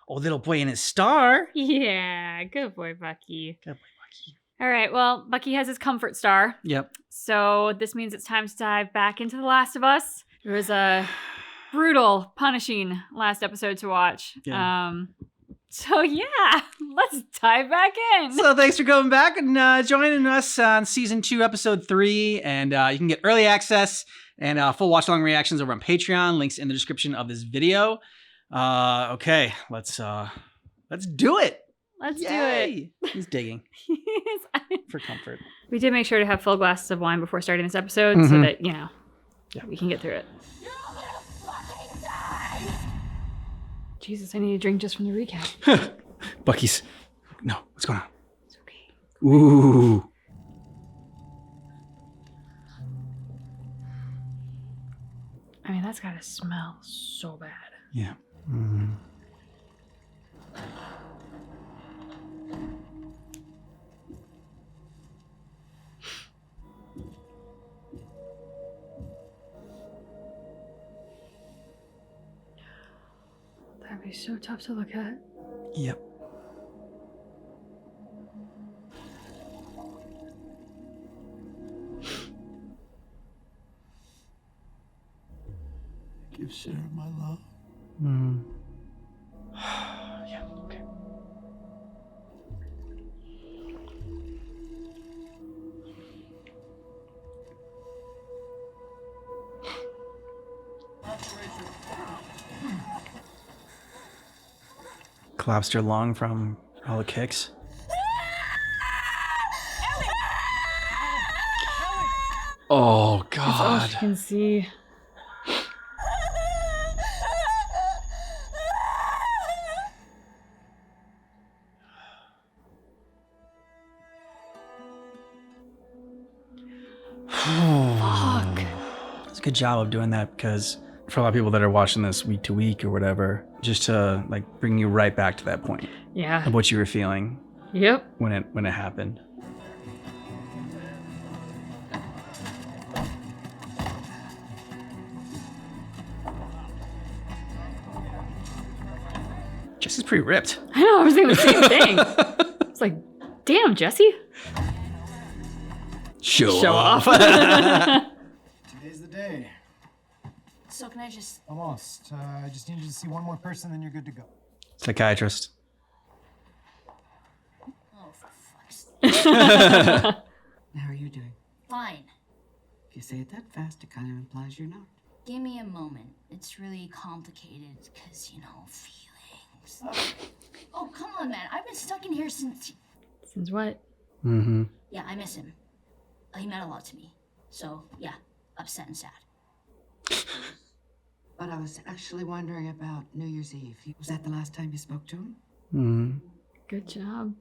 old little boy and his star. Yeah, good boy, Bucky. Good boy, Bucky. All right, well, Bucky has his comfort star. Yep. So this means it's time to dive back into The Last of Us. It was a brutal, punishing last episode to watch. Yeah. So yeah, let's dive back in. So thanks for coming back and joining us on season 2, episode 3. And you can get early access and full watch along reactions over on Patreon. Links in the description of this video. Okay, let's do it. Let's Yay! do He's digging it. for comfort. We did make sure to have full glasses of wine before starting this episode so that, we can get through it. Jesus, I need a drink just from the recap. Bucky's. No, what's going on? It's okay. Ooh. I mean, that's gotta smell so bad. Yeah. Mm. That'd be so tough to look at. Yep. Give Sarah my love. Mm. Yeah, okay. Collapsed her lung from all the kicks. Oh, That's all she God. can see. Fuck. It's a good job of doing that because for a lot of people that are watching this week to week or whatever, just to like bring you right back to that point Yeah. of what you were feeling Yep. when it happened. Jesse's pretty ripped. I know, I was thinking the same thing. It's like, damn, Jesse. Show off. Today's the day. So can I just... Almost. I just need you to see one more person, then you're good to go. Psychiatrist. Oh, for fuck's sake. How are you doing? Fine. If you say it that fast, it kind of implies you're not. Give me a moment. It's really complicated because, feelings. Oh, come on, man. I've been stuck in here since... Since what? Mm-hmm. Yeah, I miss him. He meant a lot to me. So, yeah, upset and sad. But I was actually wondering about New Year's Eve. Was that the last time you spoke to him? Mm-hmm. Good job.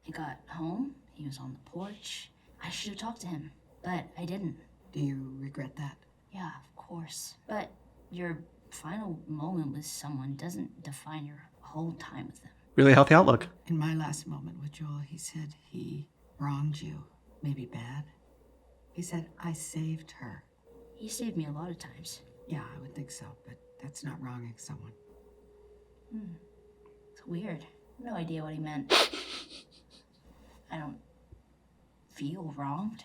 He got home. He was on the porch. I should have talked to him, but I didn't. Do you regret that? Yeah, of course. But your final moment with someone doesn't define your whole time with them. Really healthy outlook. In my last moment with Joel, he said he wronged you. Maybe bad. He said, I saved her. He saved me a lot of times. Yeah, I would think so, but that's not wronging someone. It's weird. No idea what he meant. I don't feel wronged.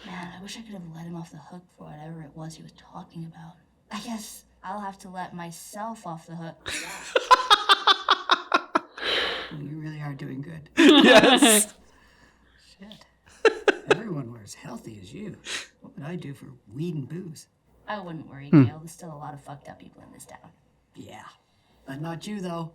Man, I wish I could have let him off the hook for whatever it was he was talking about. I guess I'll have to let myself off the hook. You really are doing good. Yes. Shit. Everyone were as healthy as you. What would I do for weed and booze? I wouldn't worry, Gail. There's still a lot of fucked up people in this town. Yeah. But not you, though.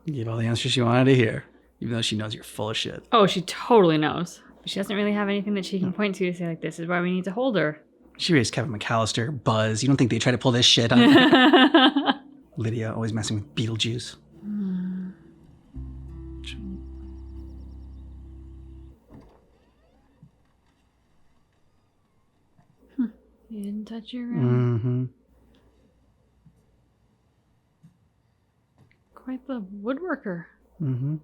Gave all the answers she wanted to hear, even though she knows you're full of shit. Oh, she totally knows. But she doesn't really have anything that she can point to say, like, this is why we need to hold her. She raised Kevin McAllister, Buzz. You don't think they try to pull this shit on Lydia, always messing with Beetlejuice. You didn't touch your room. Mm-hmm. Quite the woodworker. Mm-hmm.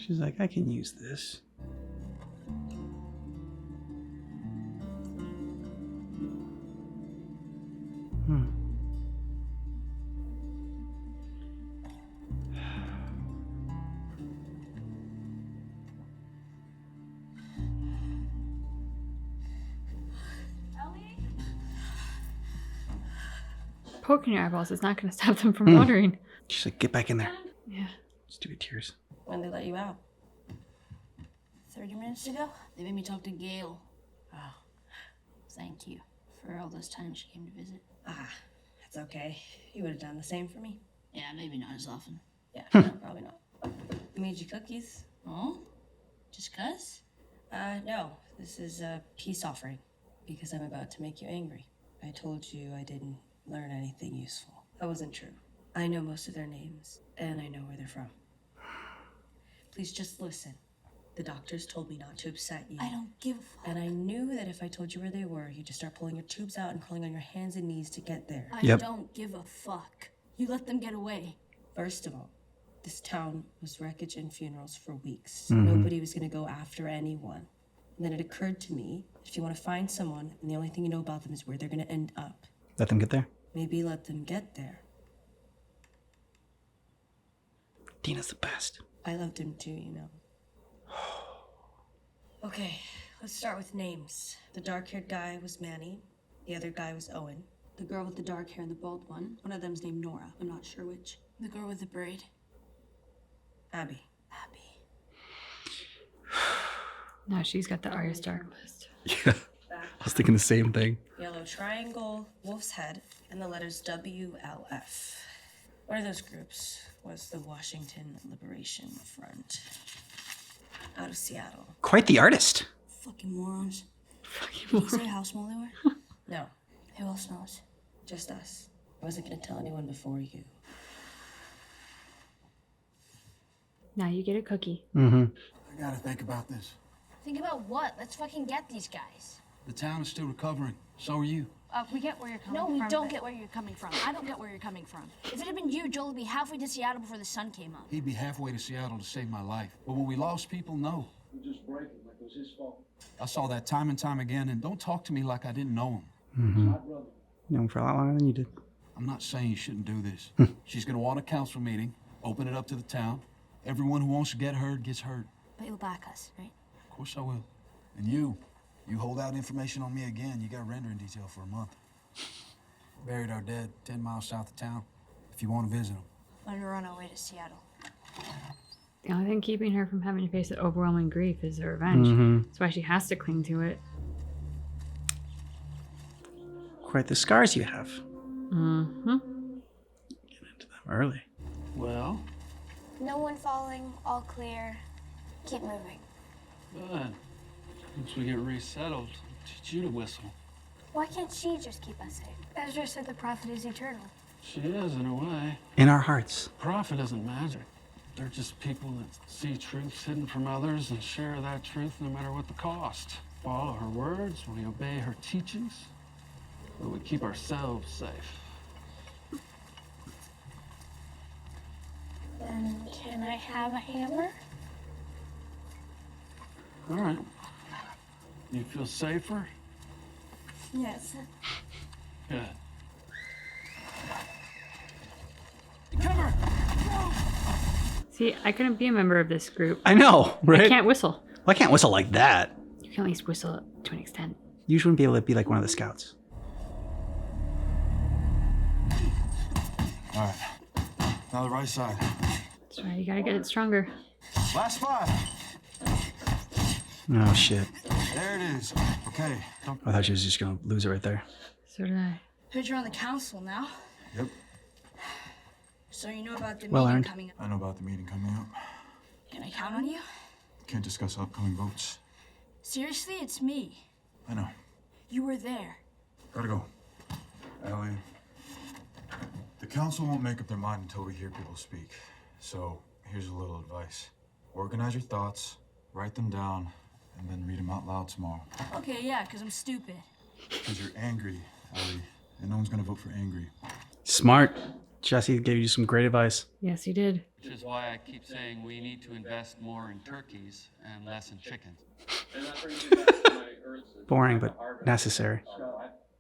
She's like, I can use this. Poking your eyeballs is not going to stop them from watering. She's like, get back in there. Yeah. Stupid tears. When they let you out? 30 minutes ago? They made me talk to Gail. Oh, thank you for all those times she came to visit. Ah, that's okay. You would have done the same for me. Yeah, maybe not as often. Yeah, no, probably not. I made you cookies. Oh? Just 'cause? No. This is a peace offering because I'm about to make you angry. I told you I didn't learn anything useful. That wasn't true. I know most of their names, and I know where they're from. Please just listen. The doctors told me not to upset you. I don't give a fuck. And I knew that if I told you where they were, you'd just start pulling your tubes out and crawling on your hands and knees to get there. I Yep. don't give a fuck. You let them get away. First of all, this town was wreckage and funerals for weeks. Mhm. Nobody was gonna go after anyone. And then it occurred to me, if you want to find someone and the only thing you know about them is where they're gonna end up, Let them get there. maybe let them get there. Dina's the best. I loved him too, you know. Okay, let's start with names. The dark-haired guy was Manny. The other guy was Owen. The girl with the dark hair and the bald one of them's named Nora. I'm not sure which. The girl with the braid. Abby. Abby. No, she's got the Arya Stark list. Yeah. I was thinking the same thing. Yellow triangle, wolf's head, and the letters WLF. One of those groups was the Washington Liberation Front. Out of Seattle. Quite the artist. Fucking morons. Did you say how small they were? No, Who else knows? just us. I wasn't gonna tell anyone before you. Now you get a cookie. Mm-hmm. I gotta think about this. Think about what? Let's fucking get these guys. The town is still recovering. So are you. We get where you're coming No, from. we don't but- get where you're coming from. I don't get where you're coming from. If it had been you, Joel would be halfway to Seattle before the sun came up. He'd be halfway to Seattle to save my life. But when we lost people, no. I saw that time and time again, and don't talk to me like I didn't know him. Mm-hmm. Known him for a lot longer than you did. I'm not saying you shouldn't do this. She's gonna want a council meeting, open it up to the town. Everyone who wants to get heard gets heard. But you'll back us, right? Of course I will. And you hold out information on me again, you got rendering detail for a month. Buried our dead 10 miles south of town, if you want to visit them. When we're on our way to Seattle. The only thing keeping her from having to face the overwhelming grief is her revenge. Mm-hmm. That's why she has to cling to it. Quite the scars you have. Mm-hmm. Get into them early. Well, No one following, all clear. Keep moving. good. Once we get resettled, teach you to whistle. Why can't she just keep us safe? Ezra said the prophet is eternal. She is, in a way. In our hearts. Prophet isn't magic. They're just people that see truths hidden from others and share that truth no matter what the cost. Follow her words, we obey her teachings, but we keep ourselves safe. Then can I have a hammer? All right. You feel safer? Yes. Good. See, I couldn't be a member of this group. I know, right? I can't whistle. Well, I can't whistle like that. You can at least whistle to an extent. You shouldn't be able to be like one of the scouts. all right. Now the right side. That's right, you gotta get it stronger. Last 5. Oh, shit. There it is. Okay. I thought she was just going to lose it right there. So did I. Heard you're on the council now. Yep. So you know about the Well meeting earned. coming up. I know about the meeting coming up. Can I count on you? Can't discuss upcoming votes. Seriously, it's me. I know. You were there. Gotta go. Ellie, the council won't make up their mind until we hear people speak. So here's a little advice. Organize your thoughts, write them down, and then read them out loud tomorrow. Okay, yeah, because I'm stupid. Because you're angry, Ellie, and no one's gonna vote for angry. Smart. Jesse gave you some great advice. Yes, you did. Which is why I keep saying we need to invest more in turkeys and less in chickens. Boring, but necessary.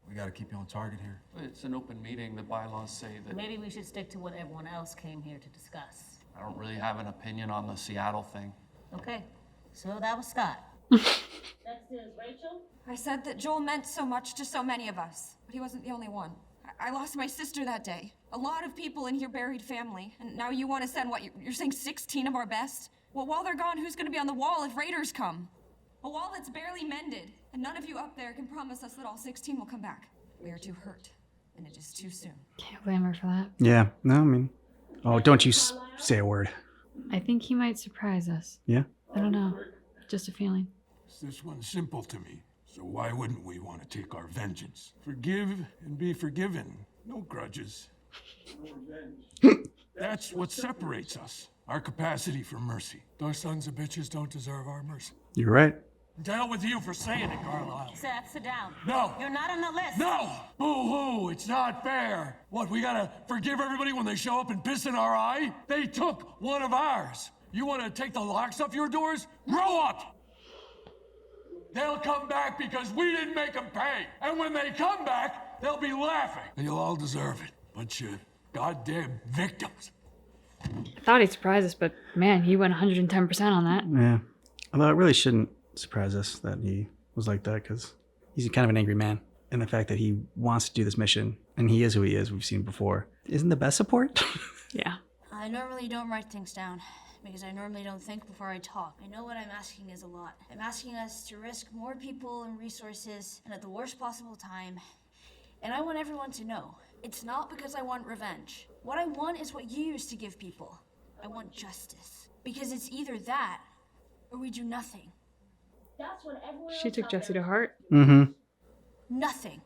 We gotta keep you on target here. It's an open meeting. The bylaws say that Maybe we should stick to what everyone else came here to discuss. I don't really have an opinion on the Seattle thing. Okay, so that was Scott. Next is Rachel. I said that Joel meant so much to so many of us, but he wasn't the only one. I lost my sister that day. A lot of people in here buried family, and now you want to send what? You're saying 16 of our best? Well, while they're gone, who's going to be on the wall if raiders come? A wall that's barely mended, and none of you up there can promise us that all 16 will come back. We are too hurt, and it is too soon. Can't blame her for that. Yeah, no, I mean, oh, don't you say a word. I think he might surprise us. Yeah? I don't know. Just a feeling. This one's simple to me, so why wouldn't we want to take our vengeance? Forgive and be forgiven. No grudges. That's what separates us. Our capacity for mercy. Those sons of bitches don't deserve our mercy. You're right. To hell with you for saying it, Carlisle. Seth, sit down. No! You're not on the list. No! Boo-hoo! It's not fair. What, we gotta forgive everybody when they show up and piss in our eye? They took one of ours. You want to take the locks off your doors? Grow up! They'll come back because we didn't make them pay. And when they come back, they'll be laughing. And you'll all deserve it. Bunch of goddamn victims. I thought he'd surprise us, but man, he went 110% on that. Yeah. Although it really shouldn't surprise us that he was like that, because he's kind of an angry man. And the fact that he wants to do this mission, and he is who he is, we've seen before, isn't the best support. Yeah. I normally don't write things down, because I normally don't think before I talk. I know what I'm asking is a lot. I'm asking us to risk more people and resources, and at the worst possible time. And I want everyone to know, it's not because I want revenge. What I want is what you used to give people. I want justice. Because it's either that, or we do nothing. That's what everyone She took Jesse to heart. Mm-hmm. Nothing.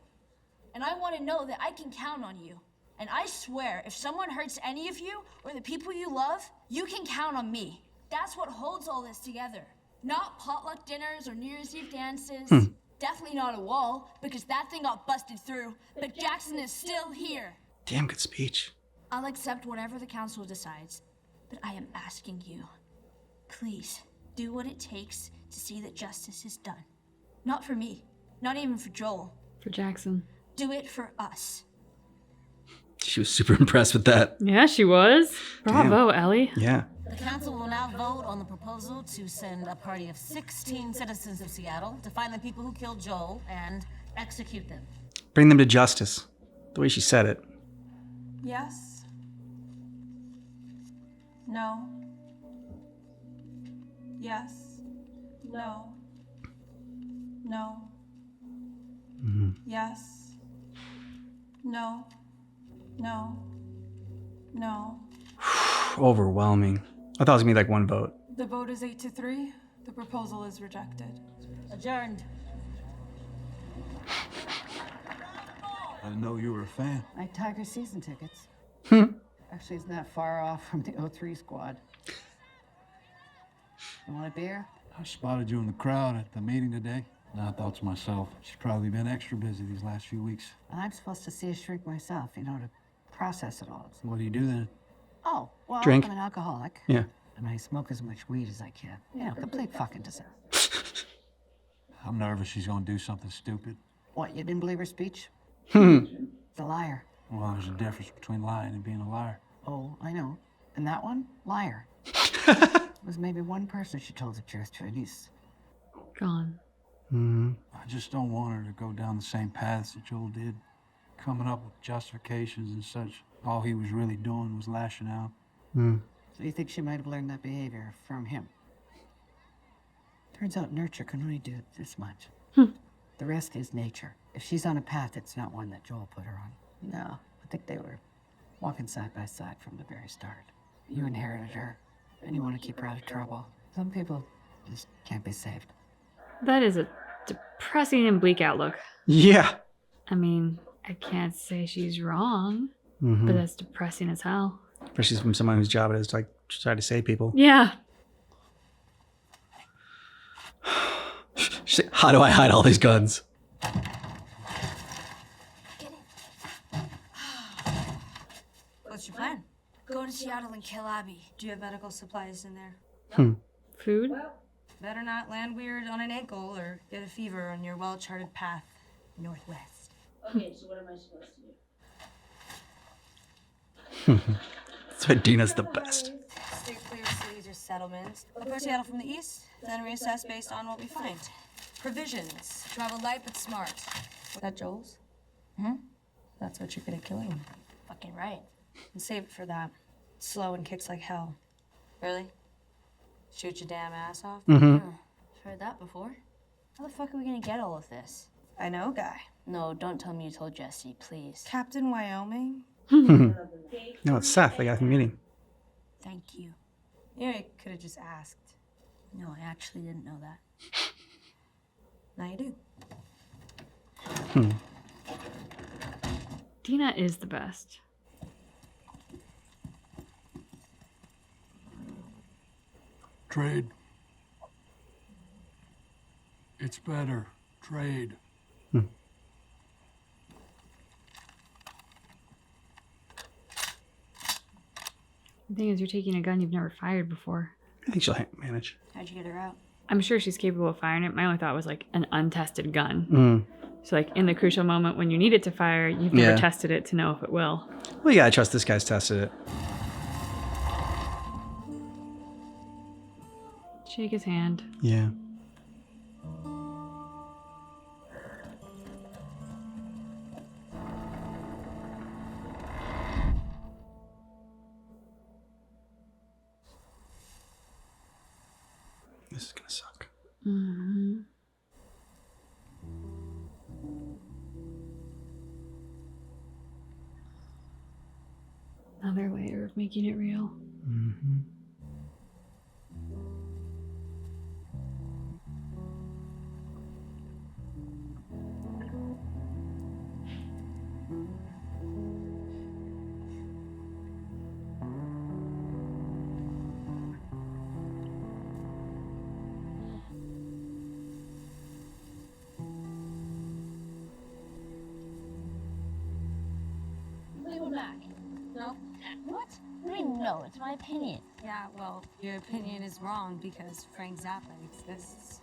And I want to know that I can count on you. And I swear, if someone hurts any of you, or the people you love, you can count on me. That's what holds all this together. Not potluck dinners or New Year's Eve dances. Definitely not a wall, because that thing got busted through. But Jackson is still here. Damn good speech. I'll accept whatever the council decides. But I am asking you, please, do what it takes to see that justice is done. Not for me. Not even for Joel. For Jackson. Do it for us. She was super impressed with that. Yeah, she was. Bravo, Ellie. Yeah. The council will now vote on the proposal to send a party of 16 citizens of Seattle to find the people who killed Joel and execute them. Bring them to justice. The way she said it. Yes. No. Yes. No. No. Yes. No. No. No. Overwhelming. I thought it was gonna be like one vote. The vote is 8-3. The proposal is rejected. Adjourned. I didn't know you were a fan. My Tiger season tickets. Hmm. Actually, it's not far off from the 03 squad. You want a beer? I spotted you in the crowd at the meeting today. And I thought to myself, she's probably been extra busy these last few weeks. And I'm supposed to see a shrink myself, you know, to process it all. So what do you do then? Oh, well, Drink. I'm an alcoholic. Yeah. And I smoke as much weed as I can. You know, complete fucking dessert. I'm nervous she's gonna do something stupid. What, you didn't believe her speech? Hmm. The liar. Well, there's a difference between lying and being a liar. Oh, I know. And that one? Liar. Was maybe one person she told the truth to, at least. Gone. Mm-hmm. I just don't want her to go down the same paths that Joel did. Coming up with justifications and such. All he was really doing was lashing out. Mm. So you think she might have learned that behavior from him? Turns out nurture can only do this much. The rest is nature. If she's on a path, it's not one that Joel put her on. No, I think they were walking side by side from the very start. You inherited her, and you want to keep her out of trouble. Some people just can't be saved. That is a depressing and bleak outlook. Yeah. I mean, I can't say she's wrong, Mm-hmm. but that's depressing as hell. Especially from someone whose job it is to like try to save people. Yeah. She's like, how do I hide all these guns? What's your plan? Go to Seattle and kill Abby. Do you have medical supplies in there? Food? Better not land weird on an ankle or get a fever on your well-charted path northwest. Okay, so what am I supposed to do? That's why Dina's the best. Stay clear of cities or settlements. Approach Seattle from the east, then reassess based on what we find. Provisions. Travel light but smart. Was that Joel's? That's what you're good at killing him. Fucking right. And save it for that. Slow and kicks like hell. Really? Shoot your damn ass off? Heard that before. How the fuck are we gonna get all of this? I know, guy. No, don't tell me you told Jesse, please. Captain Wyoming? No, it's Seth, the guy from the meeting. Thank you. Yeah, you could have just asked. No, I actually didn't know that. Now you do. Dina is the best. Trade. It's better. Trade. The thing is, you're taking a gun you've never fired before. I think she'll manage. How'd you get her out? I'm sure she's capable of firing it. My only thought was like an untested gun. So like in the crucial moment when you need it to fire, you've never tested it to know if it will. Well, yeah, I trust this guy's tested it. Shake his hand. Yeah. This is gonna suck. Another layer of making it real. Back. No? What? I mean, no, it's my opinion. Yeah, well, your opinion is wrong because Frank Zappa exists.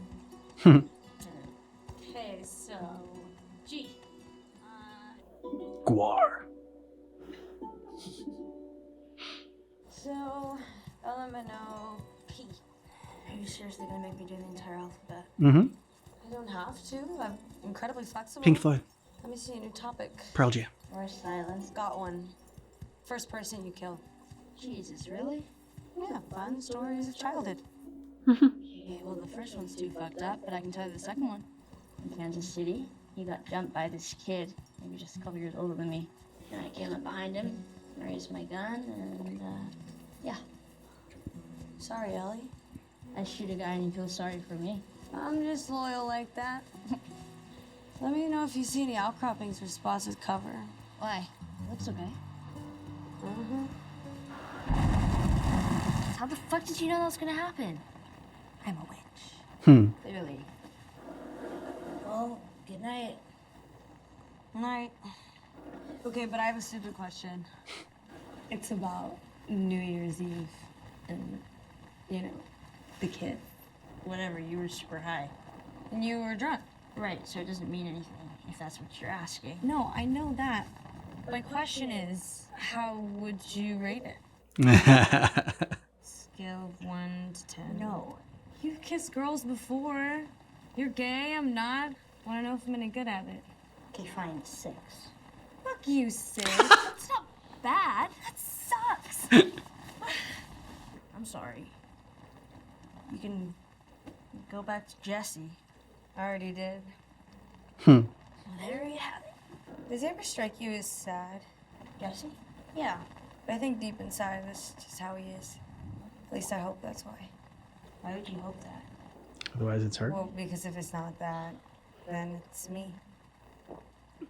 Okay, so... G. Guar. So, LMNO P. Are you seriously gonna make me do the entire alphabet? I don't have to. I'm incredibly flexible. Pink Floyd. Let me see a new topic. Pearl Jam. Or silence? Got one. First person you killed. Jesus, really? Yeah, fun stories of childhood. Okay, well, the first one's too fucked up, but I can tell you the second one. In Kansas City, he got jumped by this kid, maybe just a couple years older than me. And I came up behind him, raised my gun, and, yeah. Sorry, Ellie. I shoot a guy and he feels sorry for me. I'm just loyal like that. Let me know if you see any outcroppings or spots with cover. Why? Looks okay. How the fuck did you know that was gonna happen? I'm a witch. Clearly. Well, good night. Night. Okay, but I have a stupid question. It's about New Year's Eve and, you know, the kid. Whatever, you were super high. And you were drunk. Right, so it doesn't mean anything, if that's what you're asking. No, I know that. My question is, how would you rate it? Scale of 1 to 10. No. You've kissed girls before. You're gay, I'm not. Wanna know if I'm any good at it. Okay, fine, 6. Fuck you, 6. That's not bad. That sucks. I'm sorry. You can go back to Jesse. I already did. Well, there you have it. Does it ever strike you as sad? Jesse? Yeah. But I think deep inside that's just how he is. At least I hope that's why. Why would you hope that? Otherwise, it's hurt. Well, because if it's not that, then it's me.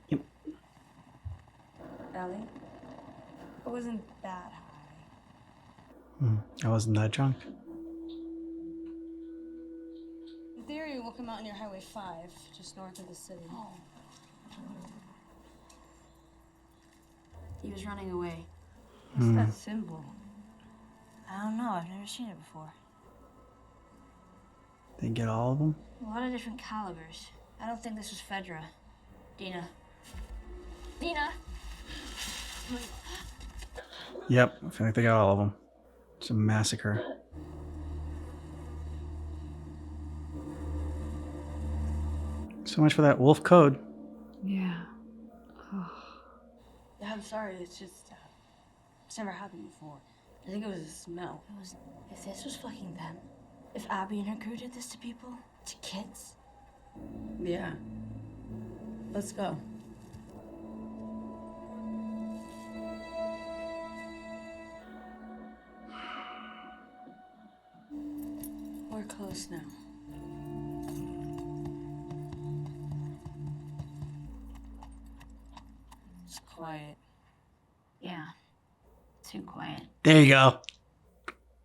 Yep. Ellie? I wasn't that high. I wasn't that drunk. In theory, we'll come out near Highway 5, just north of the city. Oh. He was running away. What's that symbol? I don't know. I've never seen it before. They get all of them? A lot of different calibers. I don't think this was Fedra. Dina. Dina! Yep, I feel like they got all of them. It's a massacre. So much for that wolf code. Yeah. Yeah, I'm sorry. It's just it's never happened before. I think it was a smell. If this was fucking them, if Abby and her crew did this to people, to kids. Yeah. Let's go. We're close now. It's quiet. Yeah. Too quiet. There you go.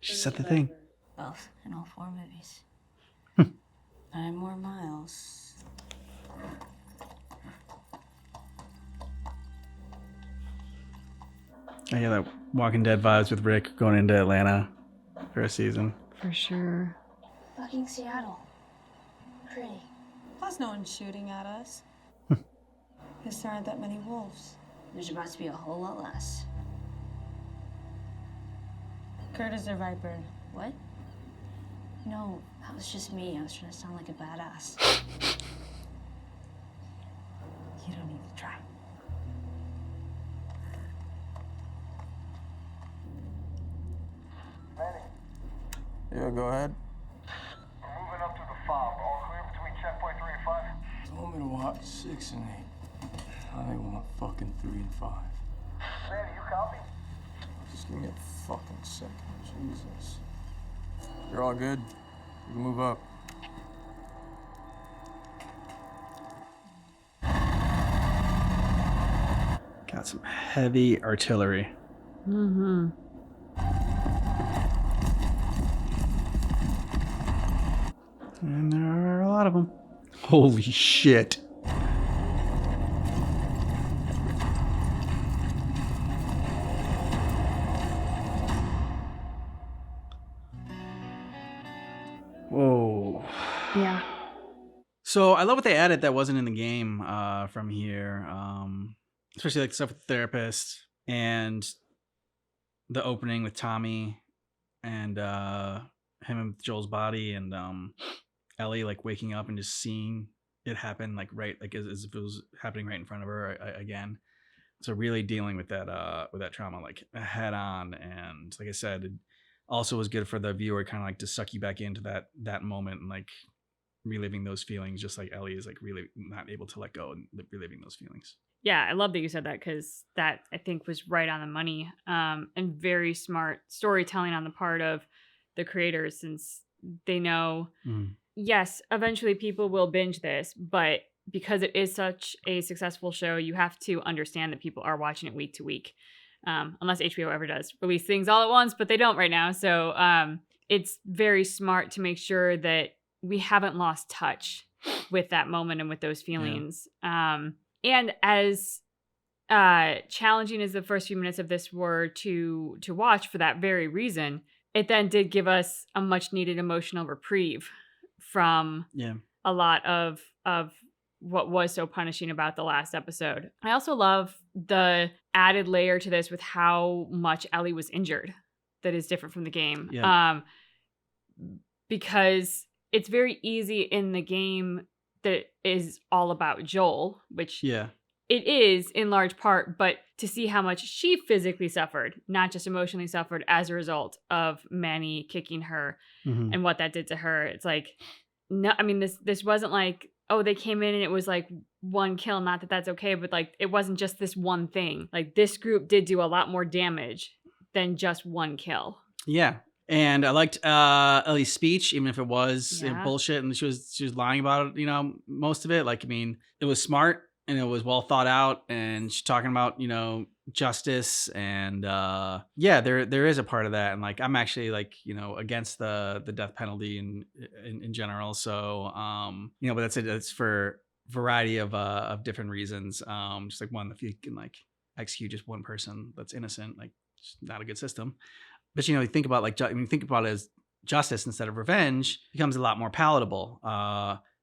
She said the thing. Both in all 4 movies. 9 more miles. I get that Walking Dead vibes with Rick going into Atlanta for a season. For sure. Fucking Seattle. Pretty. Plus, no one's shooting at us. Because there aren't that many wolves. There's about to be a whole lot less. Kurt is their viper. What? No, that was just me. I was trying to sound like a badass. You don't need to try. Yeah, go ahead. I'm moving up to the fob. All clear between checkpoint 3 and 5? Told me to watch 6 and 8. I want fucking 3 and 5. Manny, you copy? Just give me a fucking second. Jesus. You're all good? You can move up. Got some heavy artillery. Mm-hmm. And there are a lot of them. Holy shit. Whoa. Yeah. So I love what they added that wasn't in the game from here. Especially like the stuff with the therapist and the opening with Tommy and him and Joel's body and Ellie like waking up and just seeing it happen like right like as if it was happening right in front of her again. So really dealing with that trauma like head on, and like I said, it also was good for the viewer kind of like to suck you back into that moment and like reliving those feelings, just like Ellie is like really not able to let go and reliving those feelings. Yeah, I love that you said that, because that I think was right on the money, and very smart storytelling on the part of the creators, since they know, yes, eventually people will binge this, but because it is such a successful show, you have to understand that people are watching it week to week, unless HBO ever does release things all at once, but they don't right now. So it's very smart to make sure that we haven't lost touch with that moment and with those feelings. Yeah. And as challenging as the first few minutes of this were to watch for that very reason, it then did give us a much needed emotional reprieve from a lot of what was so punishing about the last episode. I also love the added layer to this with how much Ellie was injured that is different from the game. Yeah. Because it's very easy in the game that it is all about Joel, which it is in large part, but to see how much she physically suffered, not just emotionally suffered as a result of Manny kicking her and what that did to her. It's like, no, I mean, this wasn't like, oh, they came in and it was like one kill, not that that's okay, but like, it wasn't just this one thing. Like, this group did do a lot more damage than just one kill. Yeah. And I liked Ellie's speech, even if it was bullshit and she was lying about it, you know, most of it. Like, I mean, it was smart and it was well thought out, and she's talking about, you know, justice and there is a part of that. And like, I'm actually like, you know, against the death penalty in general. So you know, but that's for variety of different reasons. Just like one, if you can like execute just one person that's innocent, like It's not a good system. But you think about when you think about it as justice instead of revenge, it becomes a lot more palatable.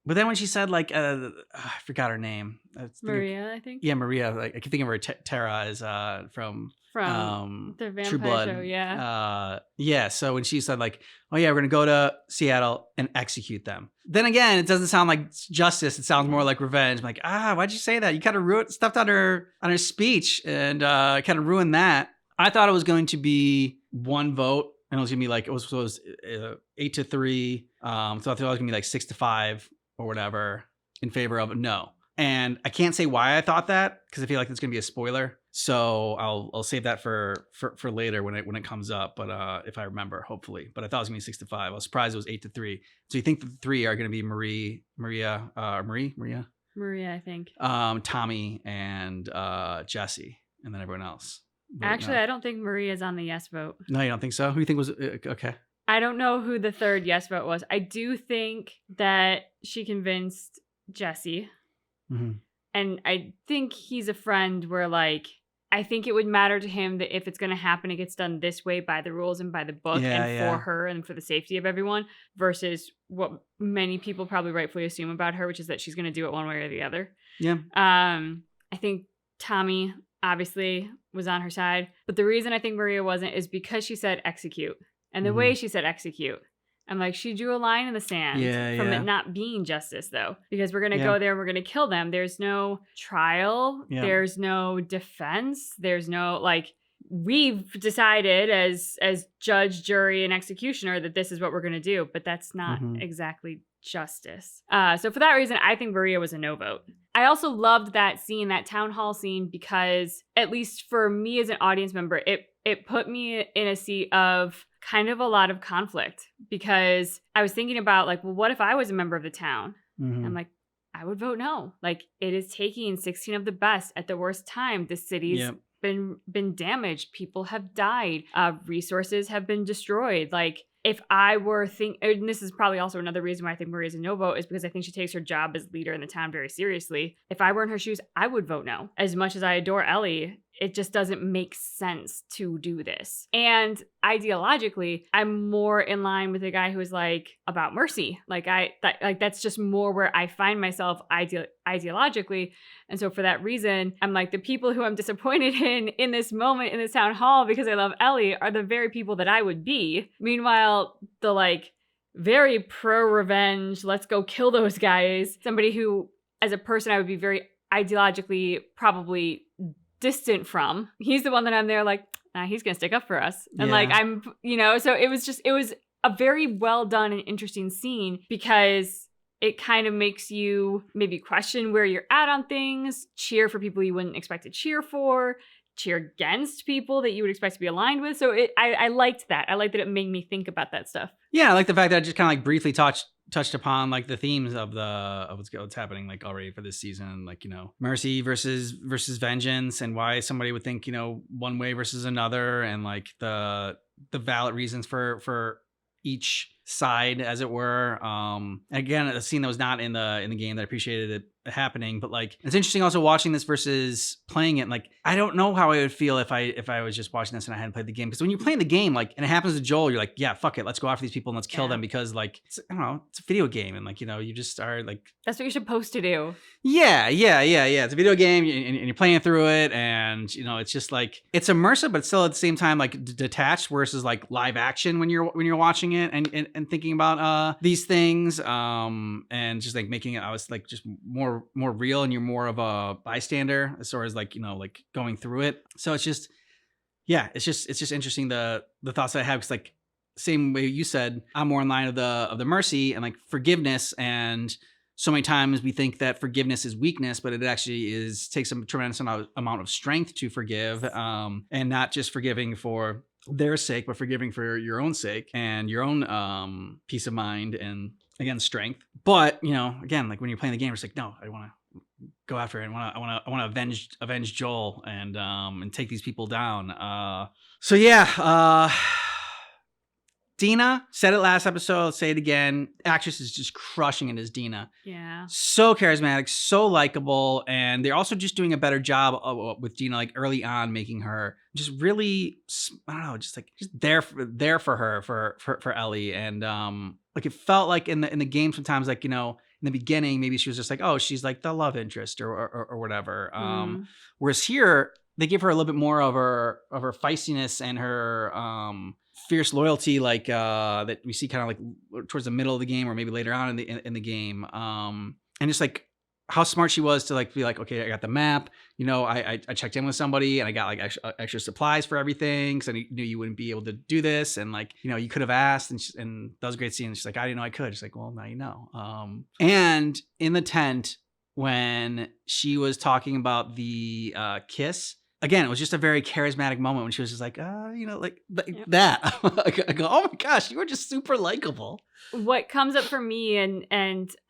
But then when she said I forgot her name. Maria, I think. Yeah, Maria. I keep thinking of her Tara as from the Vampire True Blood. Show, yeah. Yeah. So when she said oh yeah, we're gonna go to Seattle and execute them. Then again, it doesn't sound like justice. It sounds more like revenge. I'm like, why'd you say that? You kind of stuffed on her speech and kind of ruined that. I thought it was going to be one vote, and it was gonna be it was 8-3. So I thought it was gonna be 6-5 or whatever in favor of no. And I can't say why I thought that because I feel like it's gonna be a spoiler. So I'll save that for later when it comes up. But if I remember, hopefully. But I thought it was gonna be 6-5. I was surprised it was 8-3. So you think the three are gonna be Maria, Maria, I think. Tommy and Jesse, and then everyone else. But Actually, no. I don't think Maria's on the yes vote. No, you don't think so? Who do you think was okay? I don't know who the third yes vote was. I do think that she convinced Jesse. Mm-hmm. And I think he's a friend where I think it would matter to him that if it's going to happen, it gets done this way by the rules and by the book for her and for the safety of everyone versus what many people probably rightfully assume about her, which is that she's going to do it one way or the other. Yeah. I think Tommy obviously was on her side, but the reason I think Maria wasn't is because she said execute. And the way she said execute, I'm like, she drew a line in the sand from it not being justice, though, because we're going to go there and we're going to kill them. There's no trial. Yeah. There's no defense. There's no, we've decided as judge, jury, and executioner that this is what we're going to do, but that's not exactly justice. So for that reason, I think Maria was a no vote. I also loved that scene, that town hall scene, because at least for me as an audience member, it put me in a seat of kind of a lot of conflict because I was thinking about well, what if I was a member of the town? Mm-hmm. I'm like, I would vote no. It is taking 16 of the best at the worst time. The city's been damaged. People have died. Resources have been destroyed. If I were and this is probably also another reason why I think Maria's a no vote is because I think she takes her job as leader in the town very seriously. If I were in her shoes, I would vote no. As much as I adore Ellie, it just doesn't make sense to do this. And ideologically, I'm more in line with the guy who's about mercy. That's just more where I find myself ideologically. And so for that reason, I'm the people who I'm disappointed in this moment in this town hall because I love Ellie are the very people that I would be. Meanwhile, the very pro-revenge, let's go kill those guys, somebody who as a person I would be very ideologically probably distant from. He's the one that I'm there he's gonna stick up for us. And I'm, so it was a very well done and interesting scene because it kind of makes you maybe question where you're at on things, cheer for people you wouldn't expect to cheer for, cheer against people that you would expect to be aligned with. So I liked that. I liked that it made me think about that stuff. Yeah, I like the fact that I just kind of briefly touched upon the themes of what's happening already for this season, mercy versus vengeance, and why somebody would think one way versus another, and the valid reasons for each side, as it were. Again, a scene that was not in the game that I appreciated it happening, but it's interesting also watching this versus playing it. I don't know how I would feel if I was just watching this and I hadn't played the game, because when you're playing the game and it happens to Joel, you're yeah, fuck it, let's go after these people and let's kill them, because it's, I don't know, it's a video game and you just are that's what you're supposed to do. Yeah, it's a video game and you're playing through it, and it's just it's immersive but still at the same time detached versus live action when you're watching it and thinking about these things, and just making it, I was just more real, and you're more of a bystander as far as going through it. So it's just interesting the thoughts that I have, because same way you said, I'm more in line of the mercy and forgiveness, and so many times we think that forgiveness is weakness, but it actually takes a tremendous amount of strength to forgive, and not just forgiving for their sake, but forgiving for your own sake and your own peace of mind and, again, strength. But again, when you're playing the game, it's no, I want to go after it. I want to avenge Joel and take these people down. So yeah, Dina, said it last episode, I'll say it again. Actress is just crushing it as Dina. Yeah. So charismatic, so likable, and they're also just doing a better job with Dina, like early on, making her just really, I don't know, just there for her, for Ellie, and like it felt like in the game sometimes, like, you know, in the beginning maybe she was just like, oh, she's like the love interest or whatever. Whereas here they give her a little bit more of her feistiness and her fierce loyalty, like that we see kind of like towards the middle of the game or maybe later on in the game, and just like how smart she was to like be like, okay, I got the map, you know, I checked in with somebody and I got like extra supplies for everything because I knew you wouldn't be able to do this, and like, you know, you could have asked, and that was a great scene. She's like, I didn't know I could. She's like, well, now you know. And in the tent when she was talking about the kiss. Again, it was just a very charismatic moment when she was just like, you know, like that. I go, oh my gosh, you were just super likable. What comes up for me, and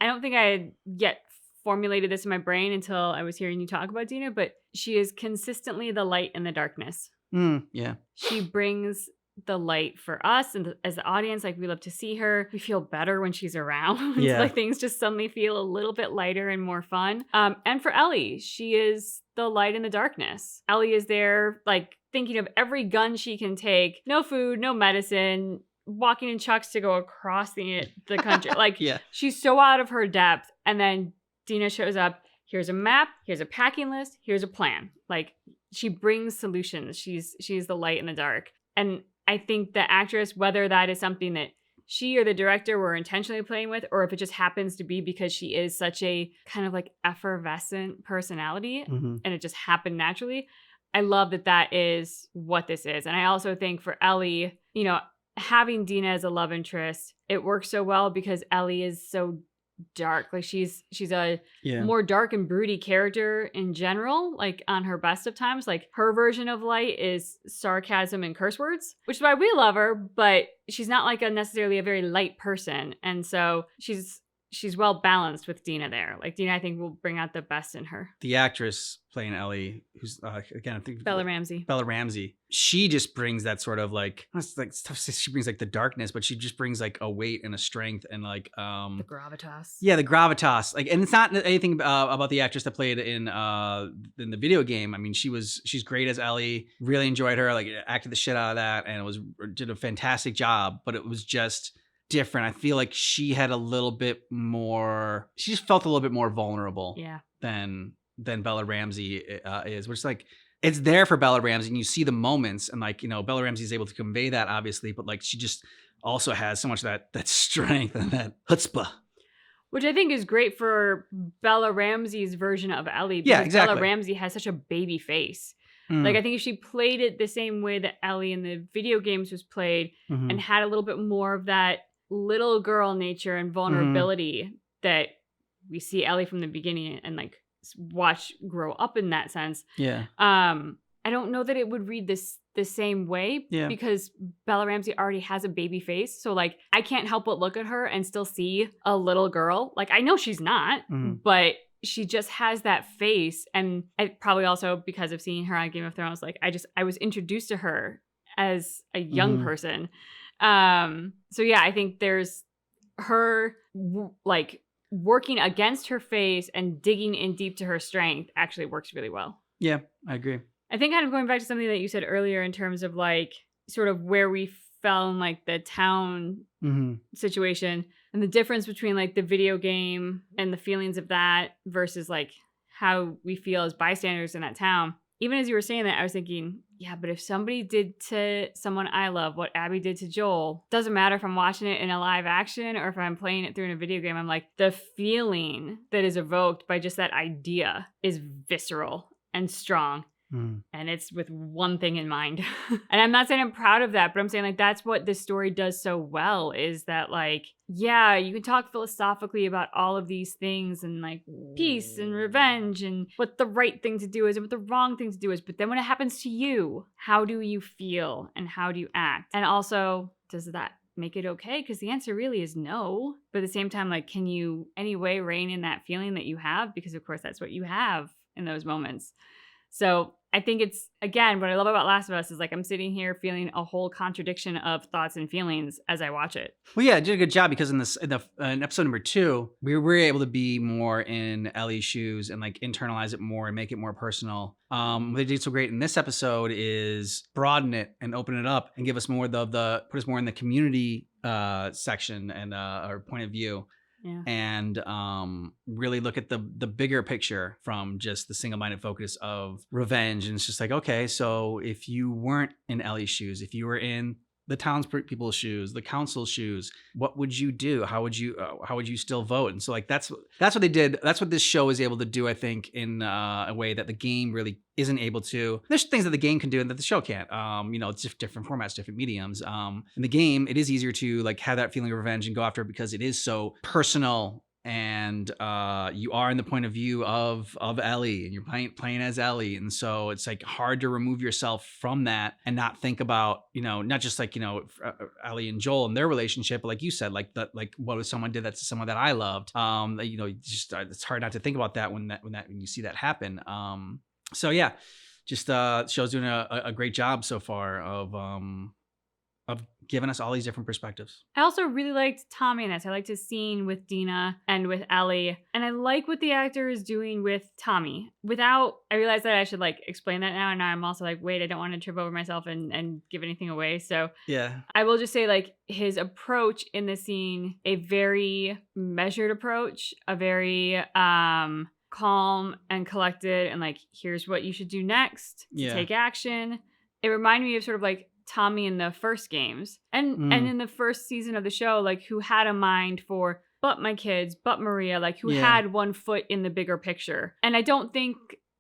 I don't think I had yet formulated this in my brain until I was hearing you talk about Dina, but she is consistently the light in the darkness. Yeah. She brings the light for us and as the audience. Like, we love to see her. We feel better when she's around. Yeah. Like, things just suddenly feel a little bit lighter and more fun. And for Ellie, she is the light in the darkness. Ellie is there, like, thinking of every gun she can take. No food, no medicine, walking in chucks to go across the country. Like, Yeah. She's so out of her depth. And then Dina shows up. Here's a map. Here's a packing list. Here's a plan. Like, she brings solutions. She's the light in the dark. And I think the actress, whether that is something that she or the director were intentionally playing with, or if it just happens to be because she is such a kind of like effervescent personality and it just happened naturally, I love that is what this is. And I also think for Ellie, you know, having Dina as a love interest, it works so well because Ellie is so dark. Like, she's a more dark and broody character in general, like on her best of times. Like, her version of light is sarcasm and curse words, which is why we love her, but she's not like necessarily a very light person. And so she's well balanced with Dina there. Like, Dina, I think, will bring out the best in her. The actress playing Ellie, who's again, I think Bella Ramsey. She just brings that sort of like, it's tough to say she brings like the darkness, but she just brings like a weight and a strength and like the gravitas. Yeah, the gravitas. Like, and it's not anything about the actress that played in the video game. I mean, she's great as Ellie. Really enjoyed her. Like, acted the shit out of that, and did a fantastic job. But it was just different. I feel like she had a little bit more. She just felt a little bit more vulnerable. Yeah. Than Bella Ramsey is, which is like, it's there for Bella Ramsey, and you see the moments, and like, you know, Bella Ramsey is able to convey that obviously, but like, she just also has so much of that strength and that chutzpah. Which I think is great for Bella Ramsey's version of Ellie. Because Yeah, exactly. Bella Ramsey has such a baby face. Like, I think if she played it the same way that Ellie in the video games was played and had a little bit more of that little girl nature and vulnerability that we see Ellie from the beginning and like watch grow up in that sense. Yeah. I don't know that it would read the same way because Bella Ramsey already has a baby face. So like, I can't help but look at her and still see a little girl. Like, I know she's not, but she just has that face. And I probably also, because of seeing her on Game of Thrones, like, I was introduced to her as a young person. So yeah, I think there's her like working against her face and digging in deep to her strength actually works really well. Yeah, I agree. I think kind of going back to something that you said earlier in terms of like sort of where we fell in like the town situation and the difference between like the video game and the feelings of that versus like how we feel as bystanders in that town. Even as you were saying that, I was thinking, yeah, but if somebody did to someone I love what Abby did to Joel, doesn't matter if I'm watching it in a live action or if I'm playing it through in a video game, I'm like, the feeling that is evoked by just that idea is visceral and strong. And it's with one thing in mind. And I'm not saying I'm proud of that, but I'm saying like that's what this story does so well is that like, yeah, you can talk philosophically about all of these things and like peace and revenge and what the right thing to do is and what the wrong thing to do is. But then when it happens to you, how do you feel and how do you act? And also, does that make it okay? Because the answer really is no. But at the same time, like, can you anyway rein in that feeling that you have? Because of course, that's what you have in those moments. So I think it's, again, what I love about Last of Us is like I'm sitting here feeling a whole contradiction of thoughts and feelings as I watch it. Well, yeah, it did a good job because in episode number 2, we were able to be more in Ellie's shoes and like internalize it more and make it more personal. What they did so great in this episode is broaden it and open it up and give us more the put us more in the community section and our point of view. Yeah. And really look at the bigger picture from just the single-minded focus of revenge. And it's just like, okay, so if you weren't in Ellie's shoes, if you were in the townspeople's shoes, the council's shoes, what would you do? How would you still vote? And so like that's what they did. That's what this show is able to do, I think, in a way that the game really isn't able to. There's things that the game can do and that the show can't. It's just different formats, different mediums. In the game, it is easier to like have that feeling of revenge and go after it because it is so personal. And you are in the point of view of Ellie, and you're playing as Ellie, and so it's like hard to remove yourself from that and not think about, not just like Ellie and Joel and their relationship, but like you said, like what if someone did that to someone that I loved? Just it's hard not to think about that when you see that happen. So yeah, just show's doing a great job so far of giving us all these different perspectives. I also really liked Tommy in this. I liked his scene with Dina and with Ellie. And I like what the actor is doing with Tommy. I realized that I should like explain that now. And now I'm also like, wait, I don't want to trip over myself and give anything away. So yeah, I will just say like his approach in the scene, a very measured approach, a very calm and collected, and like, here's what you should do next to take action. It reminded me of sort of like Tommy in the first games and in the first season of the show, like who had a mind for but my kids, but Maria, like who had one foot in the bigger picture. And I don't think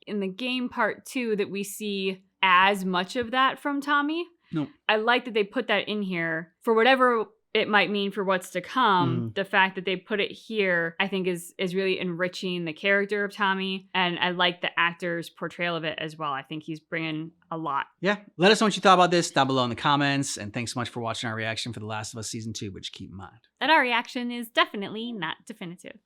in the game part 2 that we see as much of that from Tommy. No. I like that they put that in here for whatever it might mean for what's to come. The fact that they put it here, I think is really enriching the character of Tommy. And I like the actor's portrayal of it as well. I think he's bringing a lot. Yeah. Let us know what you thought about this down below in the comments. And thanks so much for watching our reaction for The Last of Us Season 2, which keep in mind that our reaction is definitely not definitive.